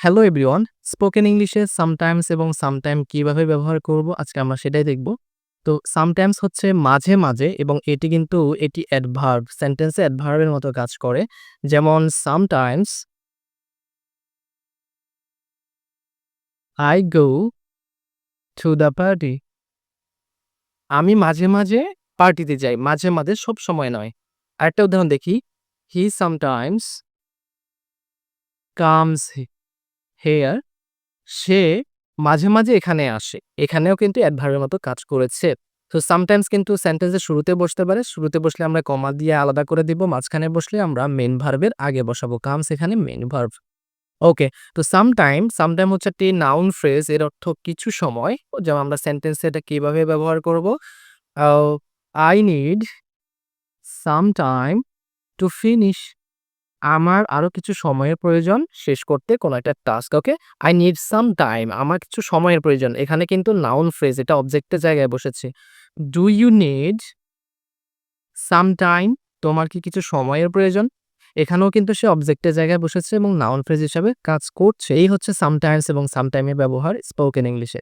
Hello everyone. Spoken ইংলিশে sometimes এবং sometime কিভাবে ব্যবহার করব আজকে আমরা সেটাই দেখব। তো সামটাইমস হচ্ছে মাঝে, মাঝে এবং এটি অ্যাডভার্ব, সেন্টেন্সে অ্যাডভার্বের মতো কাজ করে। যেমন sometimes I go to the party. আমি মাঝে, মাঝে পার্টিতে যাই। মাঝে, মাঝে সবসময় নয়। আরেকটা উদাহরণ দেখি। হি সামটাইমস কামস হেয়ার। সে মাঝে, মাঝে এখানে আসে। এখানেও কিন্তু অ্যাডভার্বের মতো কাজ করেছে। তো সামটাইমস কিন্তু সেন্টেন্সের শুরুতে বসতে পারে। শুরুতে বসলে আমরা কমা দিয়ে আলাদা করে দিব। মাঝখানে বসলে আমরা মেইন ভার্বের আগে বসাবো। কামস এখানে মেইন ভার্ব। ওকে। তো সামটাইম হচ্ছে একটি নাউন ফ্রেজ। এর অর্থ কিছু সময়। যেমন আমরা সেন্টেন্সে এটা কিভাবে ব্যবহার করব? আও I need some time to finish. আমার আরো কিছু সময়ের প্রয়োজন শেষ করতে কোনো একটা task. Okay? I need some time. আমার কিছু সময়ের প্রয়োজন। এখানে কিন্তু নাউন ফ্রেজ, এটা অবজেক্টের জায়গায় বসেছে। Do you need some time? তোমার কি কিছু সময়ের প্রয়োজন? এখানেও কিন্তু সে অবজেক্টের জায়গায় বসেছে এবং নাউন ফ্রেজ হিসাবে কাজ করছে। এই হচ্ছে সামটাইমস এবং সামটাইমের ব্যবহার স্পোকেন ইংলিশে।